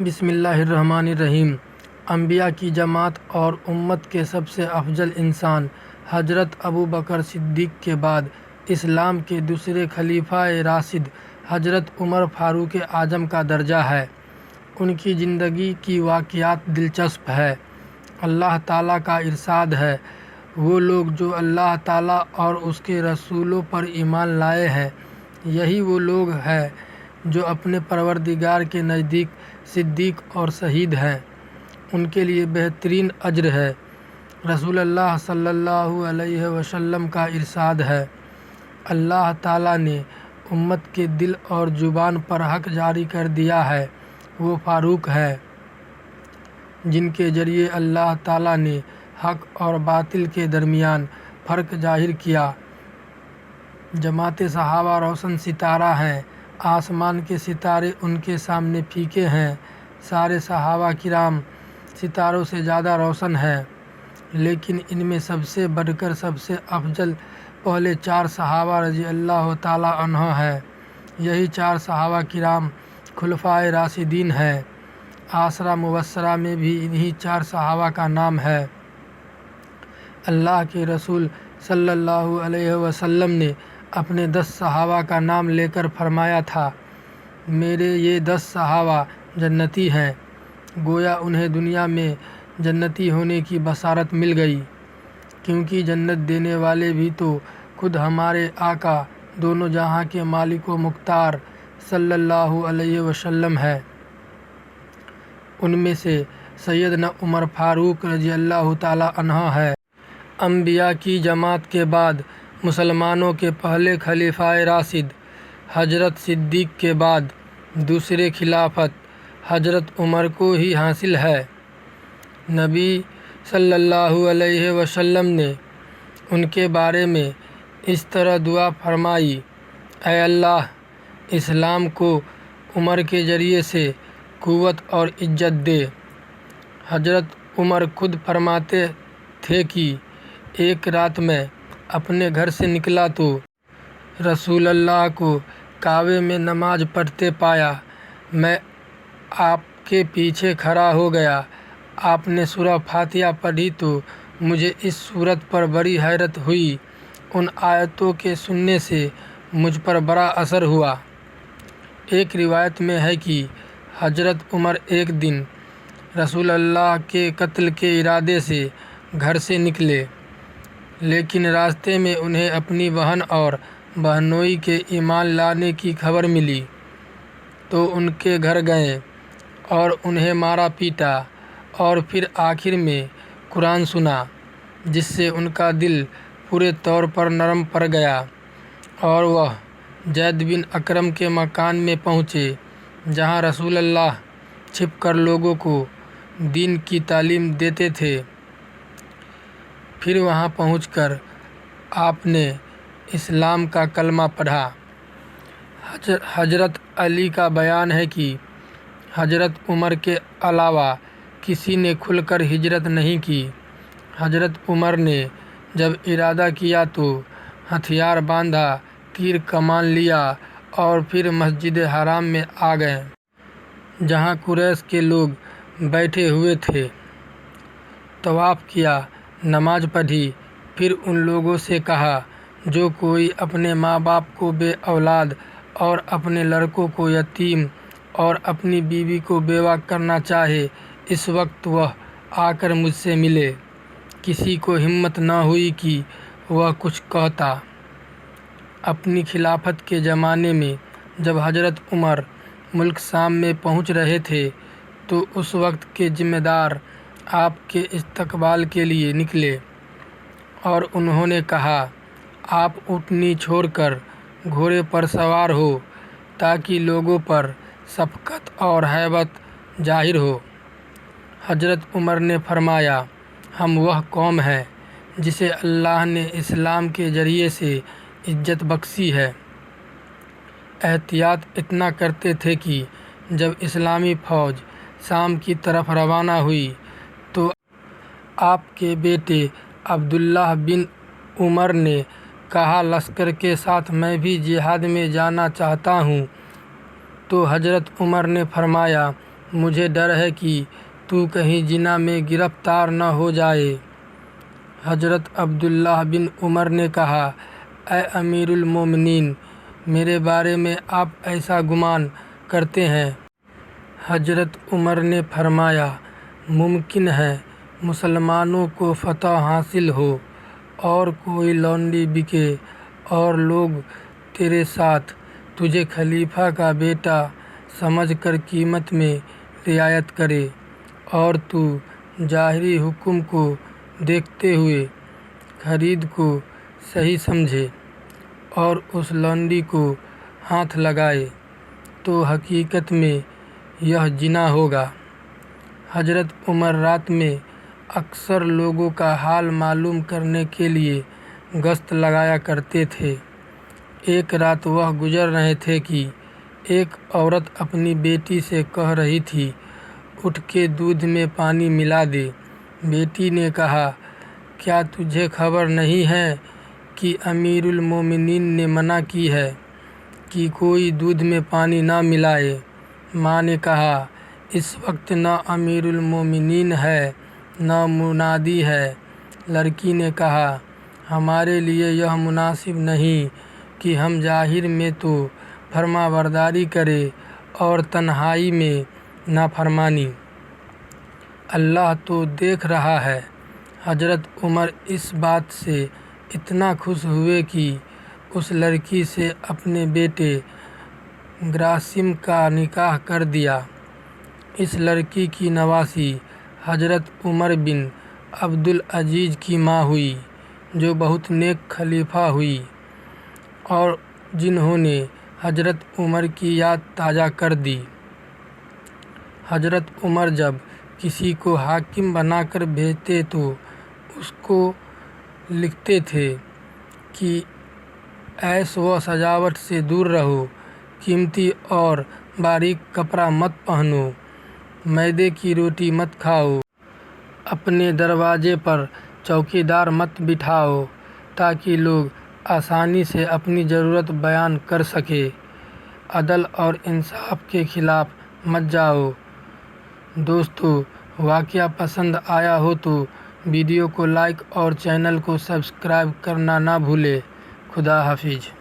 بسم اللہ الرحمن الرحیم۔ انبیاء کی جماعت اور امت کے سب سے افضل انسان حضرت ابوبکر صدیق کے بعد اسلام کے دوسرے خلیفہ راشد حضرت عمر فاروق اعظم کا درجہ ہے۔ ان کی زندگی کی واقعات دلچسپ ہیں۔ اللہ تعالیٰ کا ارشاد ہے، وہ لوگ جو اللہ تعالیٰ اور اس کے رسولوں پر ایمان لائے ہیں، یہی وہ لوگ ہیں جو اپنے پروردگار کے نزدیک صدیق اور شہید ہیں، ان کے لیے بہترین اجر ہے۔ رسول اللہ صلی اللہ علیہ وسلم کا ارشاد ہے، اللہ تعالیٰ نے امت کے دل اور زبان پر حق جاری کر دیا ہے، وہ فاروق ہے، جن کے ذریعے اللہ تعالیٰ نے حق اور باطل کے درمیان فرق ظاہر کیا۔ جماعت صحابہ روشن ستارہ ہیں، آسمان کے ستارے ان کے سامنے پھیکے ہیں۔ سارے صحابہ کرام ستاروں سے زیادہ روشن ہیں، لیکن ان میں سب سے بڑھ کر سب سے افضل پہلے 4 صحابہ رضی اللہ تعالیٰ عنہ ہیں۔ یہی 4 صحابہ کرام خلفائے راشدین ہیں۔ عشرہ مبشرہ میں بھی انہی 4 صحابہ کا نام ہے۔ اللہ کے رسول صلی اللہ علیہ وسلم نے اپنے 10 صحابہ کا نام لے کر فرمایا تھا، میرے یہ 10 صحابہ جنتی ہیں۔ گویا انہیں دنیا میں جنتی ہونے کی بشارت مل گئی، کیونکہ جنت دینے والے بھی تو خود ہمارے آقا دونوں جہاں کے مالک و مختار صلی اللہ علیہ وسلم ہیں۔ ان میں سے سیدنا عمر فاروق رضی اللہ تعالیٰ عنہ ہے۔ انبیاء کی جماعت کے بعد مسلمانوں کے پہلے خلیفہ راشد حضرت صدیق کے بعد دوسری خلافت حضرت عمر کو ہی حاصل ہے۔ نبی صلی اللہ علیہ وسلم نے ان کے بارے میں اس طرح دعا فرمائی، اے اللہ، اسلام کو عمر کے ذریعے سے قوت اور عزت دے۔ حضرت عمر خود فرماتے تھے کہ ایک رات میں اپنے گھر سے نکلا تو رسول اللہ کو کعبے میں نماز پڑھتے پایا۔ میں آپ کے پیچھے کھڑا ہو گیا۔ آپ نے سورہ فاتحہ پڑھی تو مجھے اس سورت پر بڑی حیرت ہوئی۔ ان آیتوں کے سننے سے مجھ پر بڑا اثر ہوا۔ ایک روایت میں ہے کہ حضرت عمر ایک دن رسول اللہ کے قتل کے ارادے سے گھر سے نکلے، لیکن راستے میں انہیں اپنی بہن اور بہنوئی کے ایمان لانے کی خبر ملی، تو ان کے گھر گئے اور انہیں مارا پیٹا، اور پھر آخر میں قرآن سنا، جس سے ان کا دل پورے طور پر نرم پڑ گیا، اور وہ زید بن اکرم کے مکان میں پہنچے، جہاں رسول اللہ چھپ کر لوگوں کو دین کی تعلیم دیتے تھے۔ پھر وہاں پہنچ کر آپ نے اسلام کا کلمہ پڑھا۔ حضرت علی کا بیان ہے کہ حضرت عمر کے علاوہ کسی نے کھل کر ہجرت نہیں کی۔ حضرت عمر نے جب ارادہ کیا تو ہتھیار باندھا، تیر کمان لیا اور پھر مسجد حرام میں آ گئے، جہاں قریش کے لوگ بیٹھے ہوئے تھے۔ طواف کیا، نماز پڑھی، پھر ان لوگوں سے کہا، جو کوئی اپنے ماں باپ کو بے اولاد اور اپنے لڑکوں کو یتیم اور اپنی بیوی کو بیوہ کرنا چاہے، اس وقت وہ آ کر مجھ سے ملے۔ کسی کو ہمت نہ ہوئی کہ وہ کچھ کہتا۔ اپنی خلافت کے زمانے میں جب حضرت عمر ملک شام میں پہنچ رہے تھے تو اس وقت کے ذمہ دار آپ کے استقبال کے لیے نکلے، اور انہوں نے کہا، آپ اونٹنی چھوڑ کر گھوڑے پر سوار ہو تاکہ لوگوں پر شفقت اور ہیبت ظاہر ہو۔ حضرت عمر نے فرمایا، ہم وہ قوم ہیں جسے اللہ نے اسلام کے ذریعے سے عزت بخشی ہے۔ احتیاط اتنا کرتے تھے کہ جب اسلامی فوج شام کی طرف روانہ ہوئی تو آپ کے بیٹے عبداللہ بن عمر نے کہا، لشکر کے ساتھ میں بھی جہاد میں جانا چاہتا ہوں۔ تو حضرت عمر نے فرمایا، مجھے ڈر ہے کہ تو کہیں زنا میں گرفتار نہ ہو جائے۔ حضرت عبداللہ بن عمر نے کہا، اے امیر المومنین، میرے بارے میں آپ ایسا گمان کرتے ہیں؟ حضرت عمر نے فرمایا، ممکن ہے مسلمانوں کو فتح حاصل ہو اور کوئی لونڈی بکے اور لوگ تیرے ساتھ تجھے خلیفہ کا بیٹا سمجھ کر قیمت میں رعایت کرے اور تو ظاہری حکم کو دیکھتے ہوئے خرید کو صحیح سمجھے اور اس لونڈی کو ہاتھ لگائے تو حقیقت میں یہ زنا ہوگا۔ حضرت عمر رات میں اکثر لوگوں کا حال معلوم کرنے کے لیے گشت لگایا کرتے تھے۔ ایک رات وہ گزر رہے تھے کہ ایک عورت اپنی بیٹی سے کہہ رہی تھی، اٹھ کے دودھ میں پانی ملا دے۔ بیٹی نے کہا، کیا تجھے خبر نہیں ہے کہ امیر المومنین نے منع کی ہے کہ کوئی دودھ میں پانی نہ ملائے؟ ماں نے کہا، اس وقت نہ امیر المومنین ہے نہ منادی ہے۔ لڑکی نے کہا، ہمارے لیے یہ مناسب نہیں کہ ہم ظاہر میں تو فرما برداری کریں اور تنہائی میں نافرمانی۔ اللہ تو دیکھ رہا ہے۔ حضرت عمر اس بات سے اتنا خوش ہوئے کہ اس لڑکی سے اپنے بیٹے قاسم کا نکاح کر دیا۔ اس لڑکی کی نواسی حضرت عمر بن عبدالعزیز کی ماں ہوئی، جو بہت نیک خلیفہ ہوئی اور جنہوں نے حضرت عمر کی یاد تازہ کر دی۔ حضرت عمر جب کسی کو حاکم بنا کر بھیجتے تو اس کو لکھتے تھے کہ عیش و سجاوٹ سے دور رہو، قیمتی اور باریک کپڑا مت پہنو، میدے کی روٹی مت کھاؤ، اپنے دروازے پر چوکیدار مت بٹھاؤ تاکہ لوگ آسانی سے اپنی ضرورت بیان کر سکیں، عدل اور انصاف کے خلاف مت جاؤ۔ دوستو، واقعہ پسند آیا ہو تو ویڈیو کو لائک اور چینل کو سبسکرائب کرنا نہ بھولیں۔ خدا حافظ۔